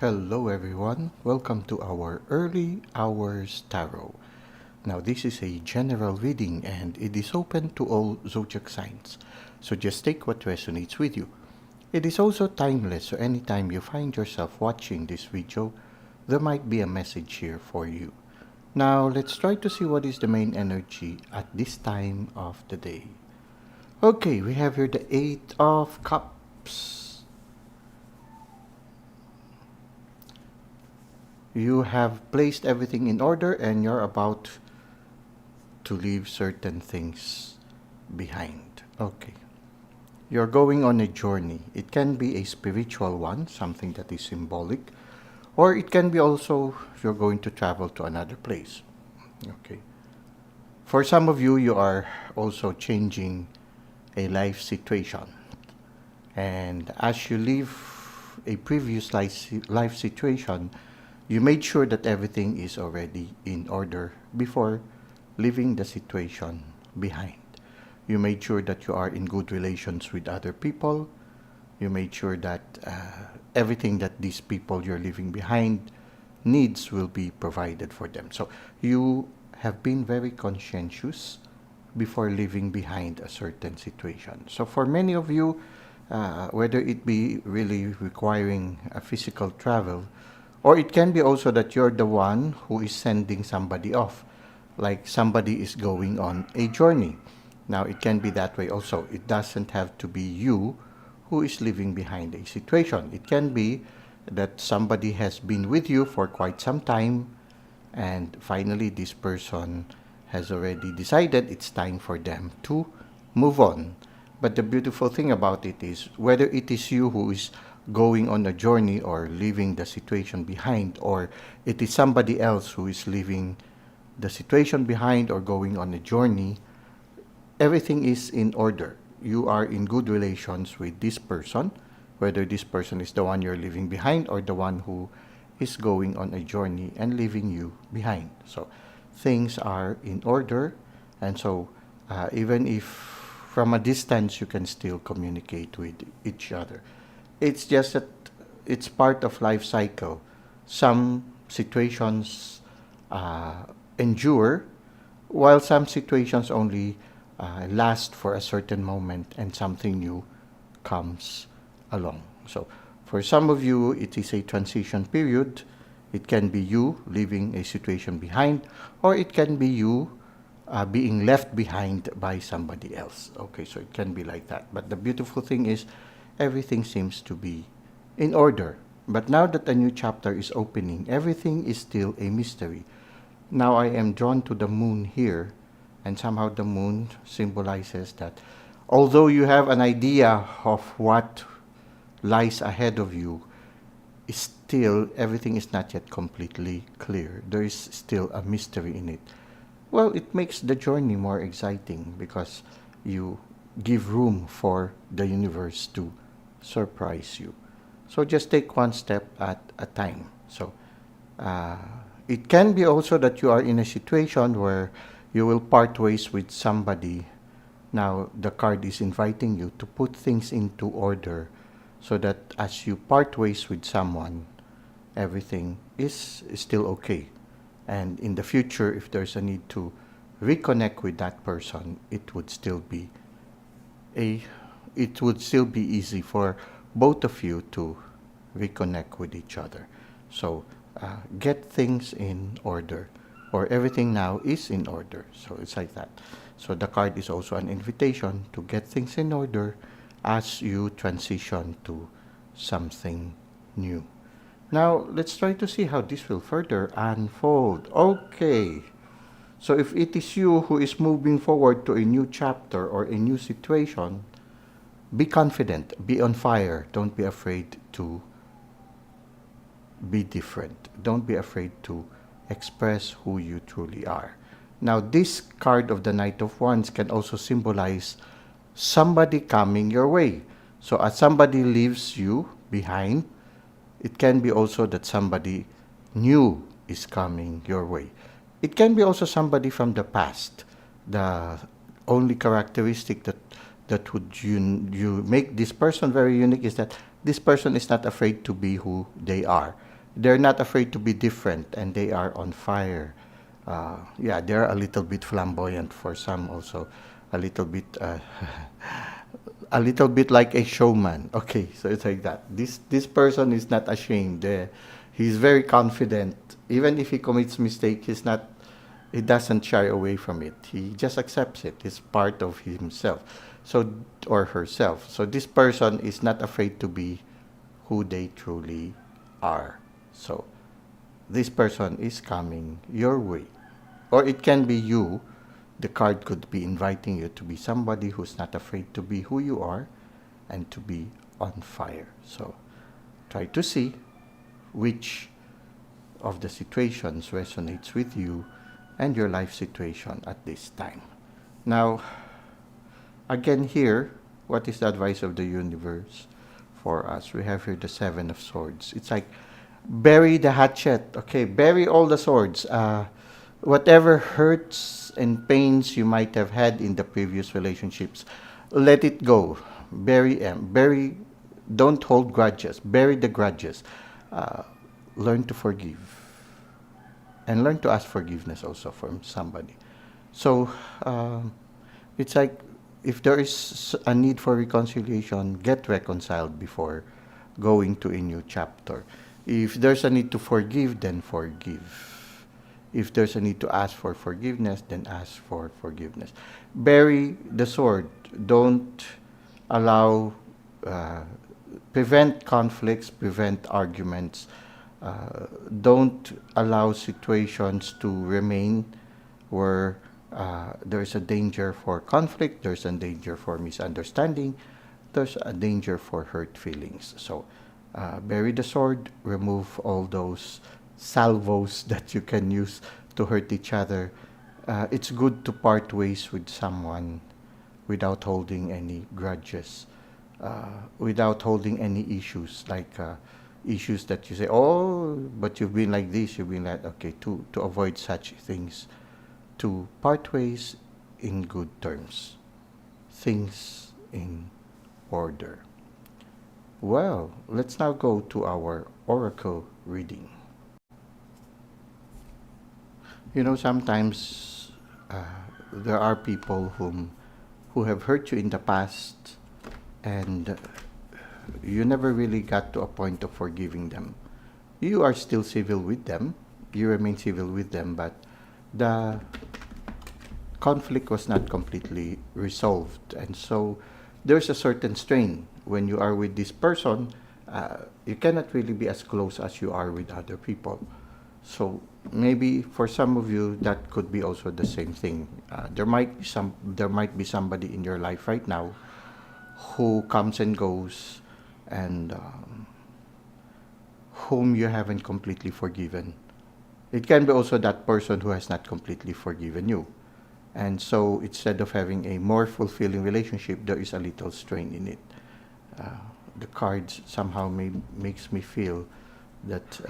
Hello everyone, welcome to our Early Hours Tarot. Now this is a general reading and it is open to all zodiac signs, so just take what resonates with you. It is also timeless, so anytime you find yourself watching this video, there might be a message here for you. Now let's try to see what is the main energy at this time of the day. Okay, we have here the Eight of Cups. You have placed everything in order and you're about to leave certain things behind. Okay. You're going on a journey. It can be a spiritual one, something that is symbolic, or it can be also you're going to travel to another place. Okay. For some of you, you are also changing a life situation. And as you leave a previous life situation, you made sure that everything is already in order before leaving the situation behind. You made sure that you are in good relations with other people. You made sure that everything that these people you're leaving behind needs will be provided for them. So you have been very conscientious before leaving behind a certain situation. So for many of you, whether it be really requiring a physical travel, or it can be also that you're the one who is sending somebody off, like somebody is going on a journey. Now, it can be that way also. It doesn't have to be you who is leaving behind a situation. It can be that somebody has been with you for quite some time, and finally this person has already decided it's time for them to move on. But the beautiful thing about it is, whether it is you who is going on a journey or leaving the situation behind, or it is somebody else who is leaving the situation behind or going on a journey, everything is in order. You are in good relations with this person, whether this person is the one you're leaving behind or the one who is going on a journey and leaving you behind. So things are in order, and so even if from a distance you can still communicate with each other. It's just that it's part of life cycle. Some situations endure, while some situations only last for a certain moment and something new comes along. So for some of you, it is a transition period. It can be you leaving a situation behind, or it can be you being left behind by somebody else. Okay, so it can be like that. But the beautiful thing is, everything seems to be in order. But now that a new chapter is opening, everything is still a mystery. Now I am drawn to the moon here, and somehow the moon symbolizes that although you have an idea of what lies ahead of you, still everything is not yet completely clear. There is still a mystery in it. Well, it makes the journey more exciting because you give room for the universe to surprise you. So just take one step at a time. So it can be also that you are in a situation where you will part ways with somebody. Now the card is inviting you to put things into order so that as you part ways with someone, everything is still okay. And in the future, if there's a need to reconnect with that person, it would still be easy for both of you to reconnect with each other. So get things in order, or everything now is in order. So it's like that. So the card is also an invitation to get things in order as you transition to something new. Now let's try to see how this will further unfold. Okay. So if it is you who is moving forward to a new chapter or a new situation, be confident, be on fire. Don't be afraid to be different. Don't be afraid to express who you truly are. Now, this card of the Knight of Wands can also symbolize somebody coming your way. So as somebody leaves you behind, it can be also that somebody new is coming your way. It can be also somebody from the past. The only characteristic that would you make this person very unique is that this person is not afraid to be who they are. They're not afraid to be different, and they are on fire. Yeah, they're a little bit flamboyant for some also, a little bit, a little bit like a showman. Okay, so it's like that. This person is not ashamed. He's very confident. Even if he commits mistake, he doesn't shy away from it. He just accepts it. It's part of himself. So, or herself. So this person is not afraid to be who they truly are. So this person is coming your way. Or it can be you. The card could be inviting you to be somebody who's not afraid to be who you are and to be on fire. So try to see which of the situations resonates with you and your life situation at this time. Now, again here, what is the advice of the universe for us? We have here the Seven of Swords. It's like, bury the hatchet. Okay, bury all the swords. Whatever hurts and pains you might have had in the previous relationships, let it go. Bury them. Don't hold grudges. Bury the grudges. Learn to forgive. And learn to ask forgiveness also from somebody. So, it's like, if there is a need for reconciliation, get reconciled before going to a new chapter. If there's a need to forgive, then forgive. If there's a need to ask for forgiveness, then ask for forgiveness. Bury the sword. Don't allow, prevent conflicts, prevent arguments. Don't allow situations to remain where there's a danger for conflict, there's a danger for misunderstanding, there's a danger for hurt feelings. So, bury the sword, remove all those salvos that you can use to hurt each other. It's good to part ways with someone without holding any grudges, without holding any issues, like issues that you say, oh, but you've been like this, you've been like, okay, to avoid such things, to part ways in good terms, things in order. Well, let's now go to our oracle reading. You know, sometimes there are people who have hurt you in the past, and you never really got to a point of forgiving them. You are still civil with them, you remain civil with them, but the conflict was not completely resolved. And so there's a certain strain when you are with this person. You cannot really be as close as you are with other people. So maybe for some of you that could be also the same thing. There might be somebody in your life right now who comes and goes, and whom you haven't completely forgiven. It can be also that person who has not completely forgiven you. And so instead of having a more fulfilling relationship, there is a little strain in it. The cards somehow makes me feel that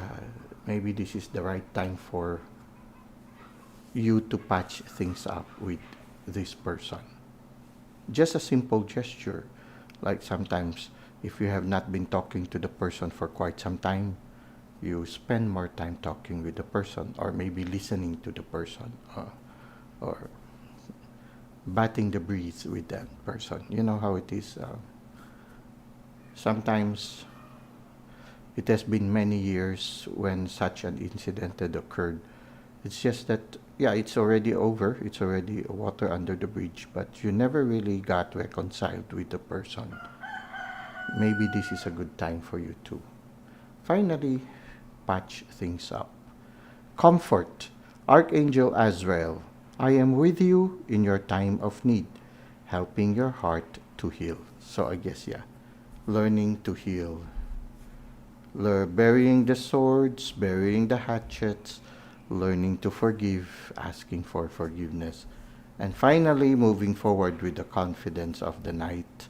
maybe this is the right time for you to patch things up with this person. Just a simple gesture, like sometimes if you have not been talking to the person for quite some time, you spend more time talking with the person, or maybe listening to the person, or batting the breeze with that person. You know how it is. Sometimes it has been many years when such an incident had occurred. It's just that, yeah, it's already over. It's already water under the bridge, but you never really got reconciled with the person. Maybe this is a good time for you to finally patch things up. Comfort. Archangel Azrael, I am with you in your time of need, helping your heart to heal. So I guess, yeah, learning to heal. Burying the swords, burying the hatchets, learning to forgive, asking for forgiveness, and finally moving forward with the confidence of the Knight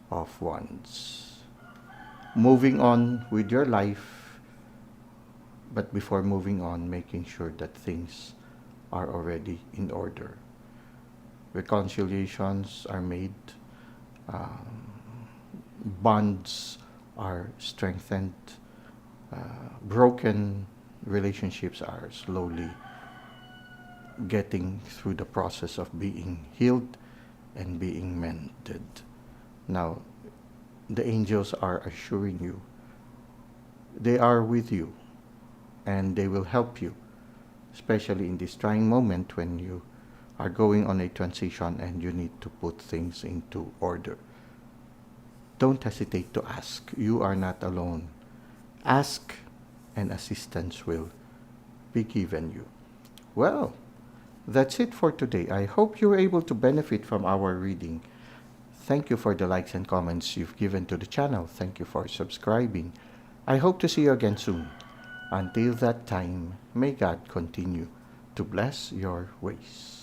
of Wands. Moving on with your life, but before moving on, making sure that things are already in order. Reconciliations are made, bonds are strengthened, broken relationships are slowly getting through the process of being healed and being mended. Now, the angels are assuring you they are with you and they will help you, especially in this trying moment when you are going on a transition and you need to put things into order. Don't hesitate to ask. You are not alone. Ask and assistance will be given you. Well, that's it for today. I hope you were able to benefit from our reading. Thank you for the likes and comments you've given to the channel. Thank you for subscribing. I hope to see you again soon. Until that time, may God continue to bless your ways.